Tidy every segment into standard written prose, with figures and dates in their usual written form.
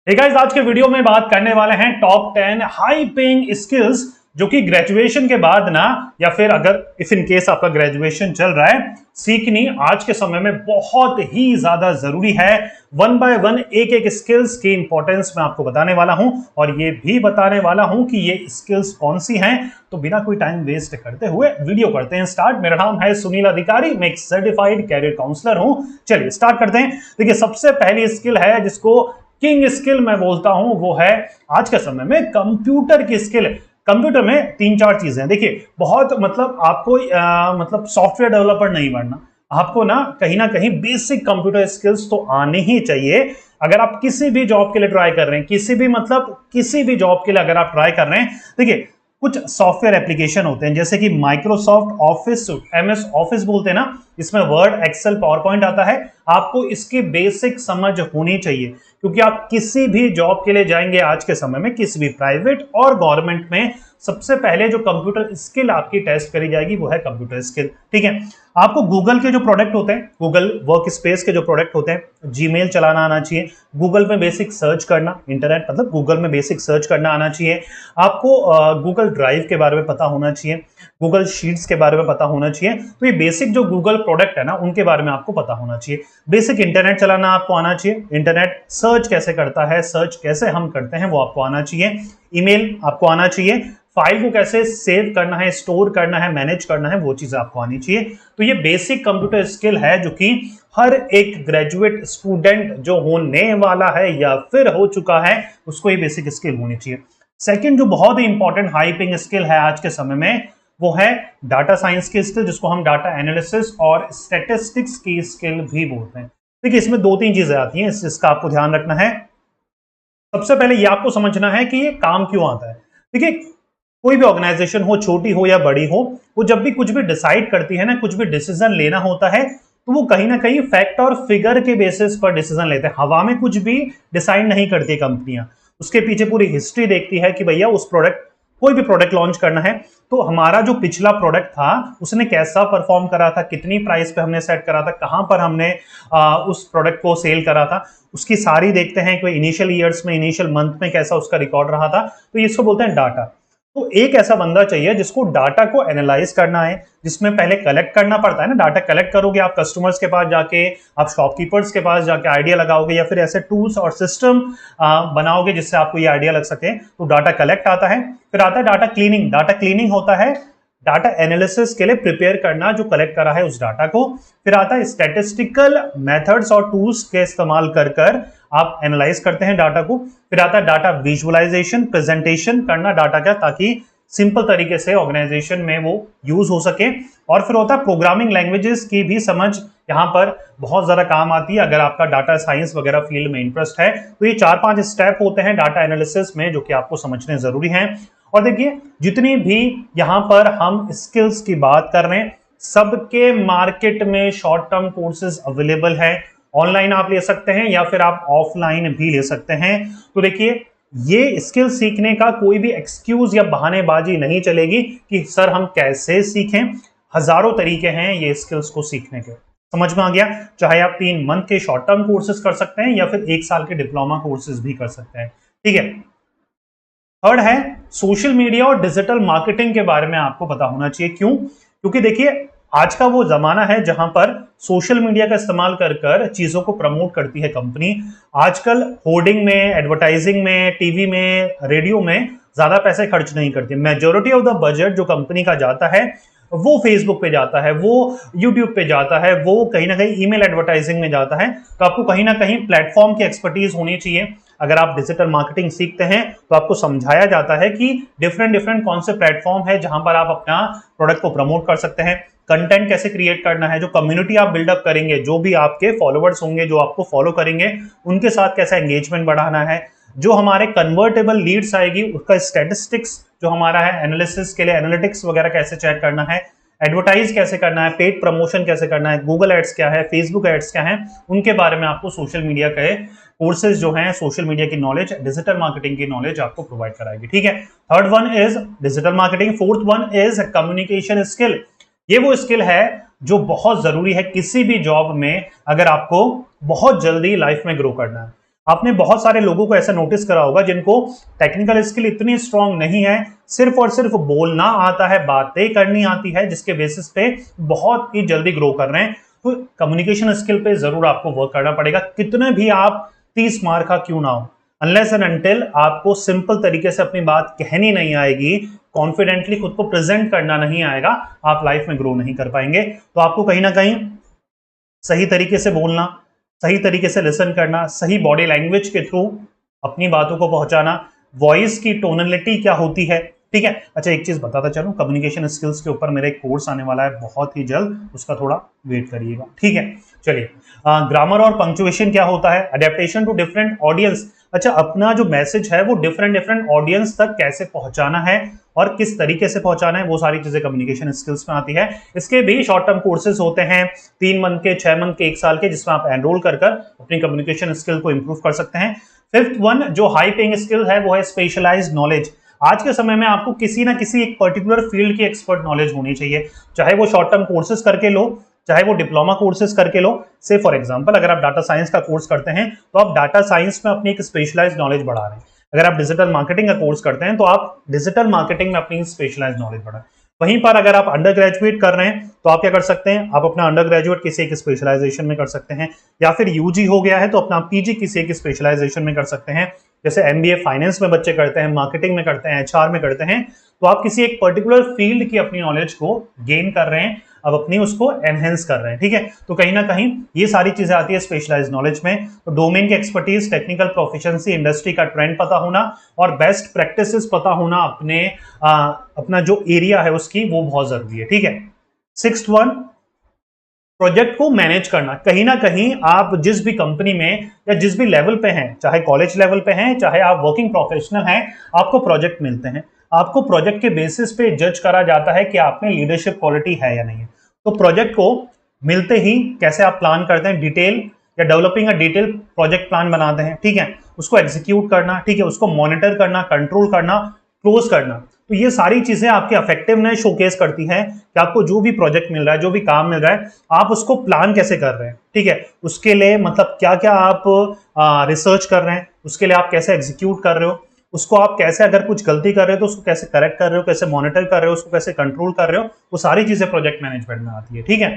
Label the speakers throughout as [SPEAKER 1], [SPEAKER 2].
[SPEAKER 1] hey guys, आज के video में बात करने वाले हैं टॉप 10 हाई पेइंग स्किल्स जो कि ग्रेजुएशन के बाद ना, या फिर अगर इफ इन केस आपका ग्रेजुएशन चल रहा है, सीखनी आज के समय में बहुत ही ज्यादा जरूरी है। वन बाय वन एक एक स्किल्स की इंपॉर्टेंस मैं आपको बताने वाला हूं और ये भी बताने वाला हूं कि ये स्किल्स कौन सी हैं। तो बिना कोई टाइम वेस्ट करते हुए वीडियो करते हैं स्टार्ट। मेरा नाम है सुनील अधिकारी, मैं एक सर्टिफाइड कैरियर काउंसलर हूं। चलिए स्टार्ट करते हैं। देखिए, सबसे पहली स्किल है जिसको किंग स्किल मैं बोलता हूं, वो है आज के समय में कंप्यूटर की स्किल। कंप्यूटर में तीन चार चीजें हैं। देखिए, बहुत मतलब आपको मतलब सॉफ्टवेयर डेवलपर नहीं बनना, आपको ना कहीं बेसिक कंप्यूटर स्किल्स तो आने ही चाहिए। अगर आप किसी भी जॉब के लिए ट्राई कर रहे हैं, किसी भी जॉब के लिए अगर आप ट्राई कर रहे हैं, देखिए कुछ सॉफ्टवेयर एप्लीकेशन होते हैं जैसे कि माइक्रोसॉफ्ट ऑफिस, एमएस ऑफिस बोलते हैं ना, इसमें वर्ड, एक्सेल, पावर पॉइंट आता है। आपको इसकी बेसिक समझ होनी चाहिए क्योंकि आप किसी भी जॉब के लिए जाएंगे आज के समय में, किसी भी प्राइवेट और गवर्नमेंट में, सबसे पहले जो कंप्यूटर स्किल आपकी टेस्ट करी जाएगी वो है कंप्यूटर स्किल। ठीक है, आपको गूगल के जो प्रोडक्ट होते हैं, गूगल वर्क स्पेस के जो प्रोडक्ट होते हैं, जीमेल चलाना आना चाहिए, गूगल में बेसिक सर्च करना, इंटरनेट मतलब गूगल में बेसिक सर्च करना आना चाहिए, आपको गूगल ड्राइव के बारे में पता होना चाहिए, गूगल शीट्स के बारे में पता होना चाहिए। तो ये बेसिक जो गूगल प्रोडक्ट है ना, उनके बारे में आपको पता होना चाहिए। बेसिक इंटरनेट चलाना आपको आना चाहिए, इंटरनेट सर्च कैसे करता है, सर्च कैसे हम करते हैं वो आपको आना चाहिए, ईमेल आपको आना चाहिए, फाइल को कैसे सेव करना है, स्टोर करना है, मैनेज करना है, वो चीजें आपको आनी चाहिए। तो ये बेसिक कंप्यूटर स्किल है जो कि हर एक ग्रेजुएट स्टूडेंट जो होने वाला है या फिर हो चुका है, उसको ये बेसिक स्किल होनी चाहिए। सेकंड जो बहुत ही इंपॉर्टेंट हाइपिंग स्किल है आज के समय में, वो है डाटा साइंस की स्किल, जिसको हम डाटा एनालिसिस और स्टैटिस्टिक्स की स्किल भी बोलते हैं। देखिए, इसमें दो तीन चीजें आती हैं, इसका आपको ध्यान रखना है। सबसे पहले ये आपको समझना है कि ये काम क्यों आता है। देखिए, कोई भी ऑर्गेनाइजेशन हो, छोटी हो या बड़ी हो, वो जब भी कुछ भी डिसाइड करती है ना, कुछ भी डिसीजन लेना होता है, तो वो कहीं ना कहीं फैक्ट और फिगर के बेसिस पर डिसीजन लेते हैं। हवा में कुछ भी डिसाइड नहीं करती कंपनियां, उसके पीछे पूरी हिस्ट्री देखती है कि भैया उस प्रोडक्ट, कोई भी प्रोडक्ट लॉन्च करना है तो हमारा जो पिछला प्रोडक्ट था उसने कैसा परफॉर्म करा था, कितनी प्राइस पे हमने सेट करा था, कहां पर हमने उस प्रोडक्ट को सेल करा था, उसकी सारी देखते हैं कि इनिशियल ईयर्स में, इनिशियल मंथ में कैसा उसका रिकॉर्ड रहा था। तो इसको बोलते हैं डाटा। तो एक ऐसा बंदा चाहिए जिसको डाटा को एनालाइज करना है, जिसमें पहले कलेक्ट करना पड़ता है ना। डाटा कलेक्ट करोगे आप कस्टमर्स के पास जाके, आप शॉपकीपर्स के पास जाके आइडिया लगाओगे, या फिर ऐसे टूल्स और सिस्टम बनाओगे जिससे आपको ये आइडिया लग सके। तो डाटा कलेक्ट आता है, फिर आता है डाटा क्लीनिंग। डाटा क्लीनिंग होता है डाटा एनालिसिस के लिए प्रिपेयर करना जो कलेक्ट करा है उस डाटा को। फिर आता है स्टैटिस्टिकल मेथड्स और टूल्स के इस्तेमाल कर आप एनालाइज करते हैं डाटा को। फिर आता है डाटा विजुअलाइजेशन, प्रेजेंटेशन करना डाटा का, ताकि सिंपल तरीके से ऑर्गेनाइजेशन में वो यूज हो सके। और फिर होता है प्रोग्रामिंग लैंग्वेजेस की भी समझ, यहाँ पर बहुत ज्यादा काम आती है अगर आपका डाटा साइंस वगैरह फील्ड में इंटरेस्ट है। तो ये 4-5 स्टेप होते हैं डाटा एनालिसिस में जो कि आपको समझने जरूरी हैं। और देखिए, जितनी भी यहां पर हम स्किल्स की बात कर रहे हैं, सबके मार्केट में शॉर्ट टर्म कोर्सेज अवेलेबल है। ऑनलाइन आप ले सकते हैं या फिर आप ऑफलाइन भी ले सकते हैं। तो देखिए, ये स्किल सीखने का कोई भी एक्सक्यूज या बहानेबाजी नहीं चलेगी कि सर हम कैसे सीखें। हजारों तरीके हैं ये स्किल्स को सीखने के। समझ में आ गया? चाहे आप 3 मंथ के शॉर्ट टर्म कोर्सेज कर सकते हैं या फिर 1 साल के डिप्लोमा कोर्सेज भी कर सकते हैं। ठीक है। थर्ड है सोशल मीडिया और डिजिटल मार्केटिंग के बारे में आपको पता होना चाहिए। क्यों? क्योंकि देखिए, आज का वो जमाना है जहां पर सोशल मीडिया का इस्तेमाल कर चीजों को प्रमोट करती है कंपनी। आजकल होर्डिंग में, एडवर्टाइजिंग में, टीवी में, रेडियो में ज्यादा पैसे खर्च नहीं करती। मेजोरिटी ऑफ द बजट जो कंपनी का जाता है वो फेसबुक पे जाता है, वो यूट्यूब पे जाता है, वो कहीं ना कहीं ईमेल एडवर्टाइजिंग में जाता है। तो आपको कहीं ना कहीं प्लेटफॉर्म की एक्सपर्टीज होनी चाहिए। अगर आप डिजिटल मार्केटिंग सीखते हैं तो आपको समझाया जाता है कि डिफरेंट कौन से प्लेटफॉर्म है जहां पर आप अपना प्रोडक्ट को प्रमोट कर सकते हैं, कंटेंट कैसे क्रिएट करना है, जो कम्युनिटी आप बिल्डअप करेंगे, जो भी आपके फॉलोअर्स होंगे जो आपको फॉलो करेंगे, उनके साथ कैसा एंगेजमेंट बढ़ाना है, जो हमारे कन्वर्टेबल लीड्स आएगी उसका स्टैटिस्टिक्स जो हमारा है एनालिसिस के लिए, एनालिटिक्स वगैरह कैसे चेक करना है, एडवर्टाइज कैसे करना है, पेड प्रमोशन कैसे करना है, गूगल एड्स क्या है, फेसबुक एड्स क्या है, उनके बारे में आपको सोशल मीडिया के कोर्सेज जो हैं, सोशल मीडिया की नॉलेज, डिजिटल मार्केटिंग की नॉलेज आपको प्रोवाइड कराएगी। ठीक है। Third one is digital marketing. Fourth one is communication skill. ये वो स्किल है जो बहुत जरूरी है किसी भी जॉब में अगर आपको बहुत जल्दी लाइफ में ग्रो करना है। आपने बहुत सारे लोगों को ऐसा नोटिस करा होगा जिनको टेक्निकल स्किल इतनी स्ट्रांग नहीं है, सिर्फ और सिर्फ बोलना आता है, बातें करनी आती है, जिसके बेसिस पे बहुत ही जल्दी ग्रो कर रहे हैं। तो कम्युनिकेशन स्किल पे जरूर आपको वर्क करना पड़ेगा, कितने भी आप 30 मार्क का क्यों ना हो, अनलेस एंड अनटिल आपको सिंपल तरीके से अपनी बात कहनी नहीं आएगी, कॉन्फिडेंटली खुद को प्रेजेंट करना नहीं आएगा, आप लाइफ में ग्रो नहीं कर पाएंगे। तो आपको कहीं ना कहीं सही तरीके से बोलना, सही तरीके से लिसन करना, सही बॉडी लैंग्वेज के थ्रू अपनी बातों को पहुंचाना, वॉइस की टोनलिटी क्या होती है, ठीक है। अच्छा, एक चीज बताता चलूं, कम्युनिकेशन स्किल्स के ऊपर मेरा एक कोर्स आने वाला है बहुत ही जल्द, उसका थोड़ा वेट करिएगा, ठीक है। चलिए, ग्रामर और पंक्चुएशन क्या होता है, अडेप्टेशन टू डिफरेंट ऑडियंस। अच्छा, अपना जो मैसेज है वो डिफरेंट डिफरेंट ऑडियंस तक कैसे पहुंचाना है और किस तरीके से पहुंचाना है, वो सारी चीजें कम्युनिकेशन स्किल्स में आती है। इसके भी शॉर्ट टर्म कोर्सेज होते हैं, 3 मंथ के, 6 मंथ के, 1 साल के, जिसमें आप एनरोल कर अपनी कम्युनिकेशन स्किल को इंप्रूव कर सकते हैं। फिफ्थ वन जो हाई पेइंग स्किल है वो है स्पेशलाइज्ड नॉलेज। आज के समय में आपको किसी ना किसी एक पर्टिकुलर फील्ड की एक्सपर्ट नॉलेज होनी चाहिए, चाहे वो शॉर्ट टर्म कोर्सेज करके लो, चाहे वो डिप्लोमा कोर्सेज करके लो। से फॉर एग्जांपल, अगर आप डाटा साइंस का कोर्स करते हैं तो आप डाटा साइंस में अपनी एक स्पेशलाइज्ड नॉलेज बढ़ा रहे हैं। अगर आप डिजिटल मार्केटिंग का कोर्स करते हैं तो आप डिजिटल मार्केटिंग में अपनी स्पेशलाइज्ड नॉलेज बढ़ाएं। वहीं पर अगर आप अंडर ग्रेजुएट कर रहे हैं तो आप क्या कर सकते हैं, आप अपना अंडर ग्रेजुएट किसी एक स्पेशलाइजेशन में कर सकते हैं, या फिर यूजी हो गया है तो अपना पीजी किसी एक स्पेशलाइजेशन में कर सकते हैं। जैसे एमबीए फाइनेंस में बच्चे करते हैं, मार्केटिंग में करते हैं, एचआर में करते हैं, तो आप किसी एक पर्टिकुलर फील्ड की अपनी नॉलेज को गेन कर रहे हैं, अब अपनी उसको एनहेंस कर रहे हैं, ठीक है। तो कहीं ना कहीं ये सारी चीजें आती है स्पेशलाइज्ड नॉलेज में। तो डोमेन की एक्सपर्टीज, टेक्निकल प्रोफिशिएंसी, इंडस्ट्री का ट्रेंड पता होना और बेस्ट प्रैक्टिसेस पता होना अपने अपना जो एरिया है उसकी, वो बहुत जरूरी है, ठीक है। सिक्स्थ वन, प्रोजेक्ट को मैनेज करना। कहीं ना कहीं आप जिस भी कंपनी में या जिस भी लेवल पे हैं, चाहे कॉलेज लेवल पे हैं, चाहे आप वर्किंग प्रोफेशनल हैं, आपको प्रोजेक्ट मिलते हैं, आपको प्रोजेक्ट के बेसिस पे जज करा जाता है कि आप में लीडरशिप क्वालिटी है या नहीं है। तो प्रोजेक्ट को मिलते ही कैसे आप प्लान करते हैं, डिटेल या developing a detail project plan बनाते हैं, ठीक है, उसको एग्जीक्यूट करना, ठीक है, उसको मॉनिटर करना, कंट्रोल करना, क्लोज करना। तो ये सारी चीजें आपकी इफेक्टिवनेस शोकेस करती हैं कि आपको जो भी प्रोजेक्ट मिल रहा है, जो भी काम मिल रहा है, आप उसको प्लान कैसे कर रहे हैं, ठीक है, उसके लिए मतलब क्या क्या आप रिसर्च कर रहे हैं, उसके लिए आप कैसे एग्जीक्यूट कर रहे हो, उसको आप कैसे, अगर कुछ गलती कर रहे हो तो उसको कैसे करेक्ट कर रहे हो, कैसे मॉनिटर कर रहे हो, उसको कैसे कंट्रोल कर रहे हो, वो सारी चीजें प्रोजेक्ट मैनेजमेंट में आती है, ठीक है।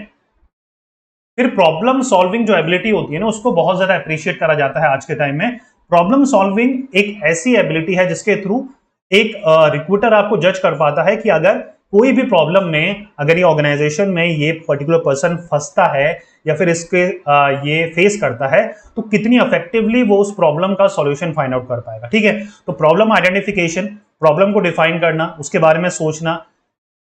[SPEAKER 1] फिर प्रॉब्लम सॉल्विंग जो एबिलिटी होती है ना, उसको बहुत ज्यादा अप्रिशिएट करा जाता है आज के टाइम में। प्रॉब्लम सॉल्विंग एक ऐसी एबिलिटी है जिसके थ्रू एक रिक्रूटर आपको जज कर पाता है कि अगर कोई भी प्रॉब्लम में, अगर ये ऑर्गेनाइजेशन में ये पर्टिकुलर पर्सन फंसता है या फिर इसके ये फेस करता है, तो कितनी इफेक्टिवली वो उस प्रॉब्लम का सॉल्यूशन फाइंड आउट कर पाएगा, ठीक है। तो प्रॉब्लम आइडेंटिफिकेशन, प्रॉब्लम को डिफाइन करना, उसके बारे में सोचना,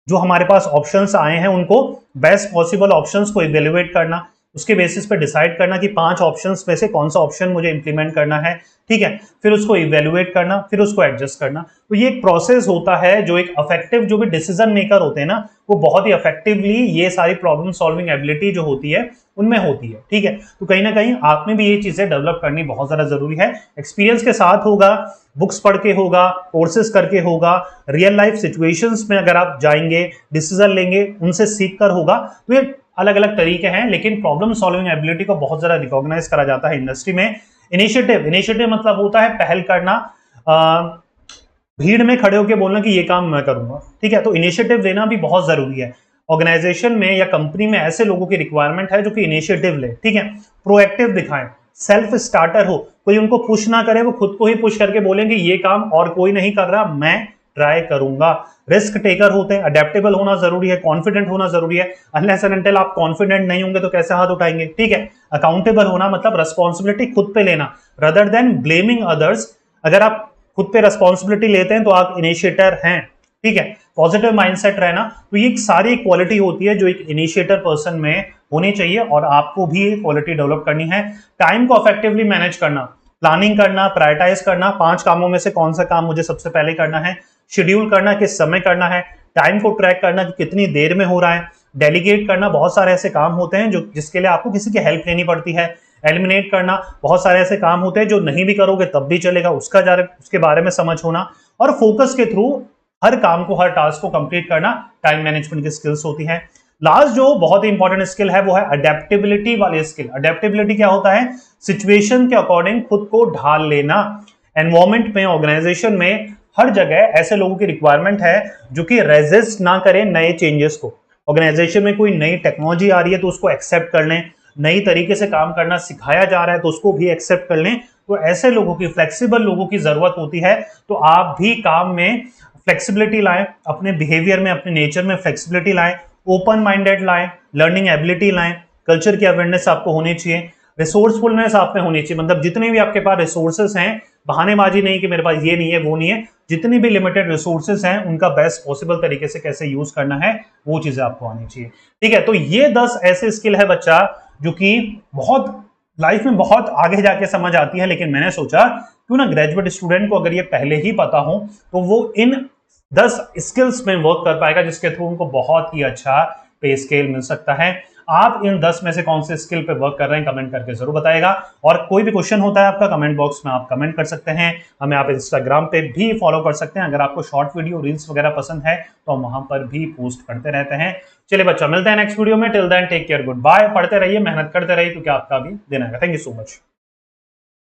[SPEAKER 1] जो हमारे पास ऑप्शंस आए हैं उनको बेस्ट पॉसिबल ऑप्शंस को इवेल्युएट करना, उसके बेसिस पे डिसाइड करना कि 5 ऑप्शंस में से कौन सा ऑप्शन मुझे इंप्लीमेंट करना है, ठीक है, फिर उसको इवेल्युएट करना, फिर उसको एडजस्ट करना। तो ये एक प्रोसेस होता है जो एक इफेक्टिव, जो भी डिसीजन मेकर होते हैं ना, वो बहुत ही इफेक्टिवली ये सारी प्रॉब्लम सॉल्विंग एबिलिटी जो होती है उनमें होती है, ठीक है। तो कहीं ना कहीं आप में भी ये चीजें डेवलप करनी बहुत ज्यादा जरूरी है। एक्सपीरियंस के साथ होगा, बुक्स पढ़ के होगा, कोर्सेज करके होगा, रियल लाइफ सिचुएशंस में अगर आप जाएंगे, डिसीजन लेंगे, उनसे सीख कर होगा। तो ये अलग अलग तरीके हैं, लेकिन प्रॉब्लम सॉल्विंग एबिलिटी को बहुत ज्यादा रिकॉग्नाइज करा जाता है इंडस्ट्री में। इनिशिएटिव मतलब होता है पहल करना, भीड़ में खड़े होकर बोलना कि ये काम मैं करूंगा, ठीक है। तो इनिशिएटिव लेना भी बहुत जरूरी है। ऑर्गेनाइजेशन में या कंपनी में ऐसे लोगों की रिक्वायरमेंट है जो कि इनिशिएटिव ले, ठीक है, प्रोएक्टिव दिखाएं, सेल्फ स्टार्टर हो, कोई उनको पुश ना करे, वो खुद को ही पुश करके बोलेंगे ये काम और कोई नहीं कर रहा, मैं ट्राई करूंगा। रिस्क टेकर होते हैं, अडेप्टेबल होना जरूरी है, कॉन्फिडेंट होना जरूरी है। अनलेस एंड अनटिल आप कॉन्फिडेंट नहीं होंगे तो कैसे हाथ उठाएंगे, ठीक है। अकाउंटेबल होना मतलब रिस्पॉन्सिबिलिटी खुद पे लेना रदर देन ब्लेमिंग अदर्स। अगर आप खुद पे रिस्पॉन्सिबिलिटी लेते हैं तो आप इनिशिएटर हैं, ठीक है। पॉजिटिव माइंडसेट रहना, तो ये सारी क्वालिटी होती है जो एक इनिशिएटर पर्सन में होनी चाहिए और आपको भी ये क्वालिटी डेवलप करनी है। टाइम को इफेक्टिवली मैनेज करना, प्लानिंग करना, प्रायोरिटाइज करना, 5 कामों में से कौन सा काम मुझे सबसे पहले करना है, शेड्यूल करना किस समय करना है, टाइम को ट्रैक करना कि कितनी देर में हो रहा है, डेलीगेट करना, बहुत सारे ऐसे काम होते हैं जो जिसके लिए आपको किसी की हेल्प लेनी पड़ती है, एलिमिनेट करना, बहुत सारे ऐसे काम होते हैं जो नहीं भी करोगे तब भी चलेगा, उसके बारे में समझ होना, और फोकस के थ्रू हर काम को, हर टास्क को कंप्लीट करना टाइम मैनेजमेंट की स्किल्स होती है। लास्ट जो बहुत ही इंपॉर्टेंट स्किल है वो है अडेप्टेबिलिटी वाली स्किल। अडेप्टेबिलिटी क्या होता है? सिचुएशन के अकॉर्डिंग खुद को ढाल लेना। एनवायरमेंट में, ऑर्गेनाइजेशन में, हर जगह ऐसे लोगों की रिक्वायरमेंट है जो कि रेजिस्ट ना करें नए चेंजेस को। ऑर्गेनाइजेशन में कोई नई टेक्नोलॉजी आ रही है तो उसको एक्सेप्ट कर लें, नई तरीके से काम करना सिखाया जा रहा है तो उसको भी एक्सेप्ट कर लें। तो ऐसे लोगों की, फ्लेक्सिबल लोगों की जरूरत होती है। तो आप भी काम में फ्लेक्सिबिलिटी लाएं, अपने बिहेवियर में, अपने नेचर में फ्लेक्सिबिलिटी लाएं, ओपन माइंडेड लाएं, लर्निंग एबिलिटी लाएं, कल्चर की अवेयरनेस आपको होनी चाहिए, रिसोर्सफुलनेस आप में होनी चाहिए। मतलब जितने भी आपके पास रिसोर्सेस हैं, बहानेबाजी नहीं कि मेरे पास ये नहीं है, वो नहीं है, जितनी भी लिमिटेड रिसोर्सेस हैं उनका बेस्ट पॉसिबल तरीके से कैसे यूज करना है वो चीजें आपको आनी चाहिए। ठीक है, तो ये 10 ऐसे स्किल है बच्चा जो कि बहुत लाइफ में बहुत आगे जाके समझ आती है। लेकिन मैंने सोचा क्यों ना ग्रेजुएट स्टूडेंट को अगर ये पहले ही पता हो तो वो इन 10 स्किल्स में वर्क कर पाएगा, जिसके थ्रू उनको बहुत ही अच्छा पे स्केल मिल सकता है। आप इन 10 में से कौन से स्किल पे वर्क कर रहे हैं कमेंट करके जरूर बताएगा। और कोई भी क्वेश्चन होता है आपका कमेंट बॉक्स में आप कमेंट कर सकते हैं। हमें आप इंस्टाग्राम पे भी फॉलो कर सकते हैं। अगर आपको शॉर्ट वीडियो, रील्स वगैरह पसंद है तो हम वहां पर भी पोस्ट करते रहते हैं। चलिए बच्चा, मिलते हैं नेक्स्ट वीडियो में। Till then take care, goodbye. पढ़ते रहिए, मेहनत करते रहिए क्योंकि आपका भी दिन आएगा। Thank you so much.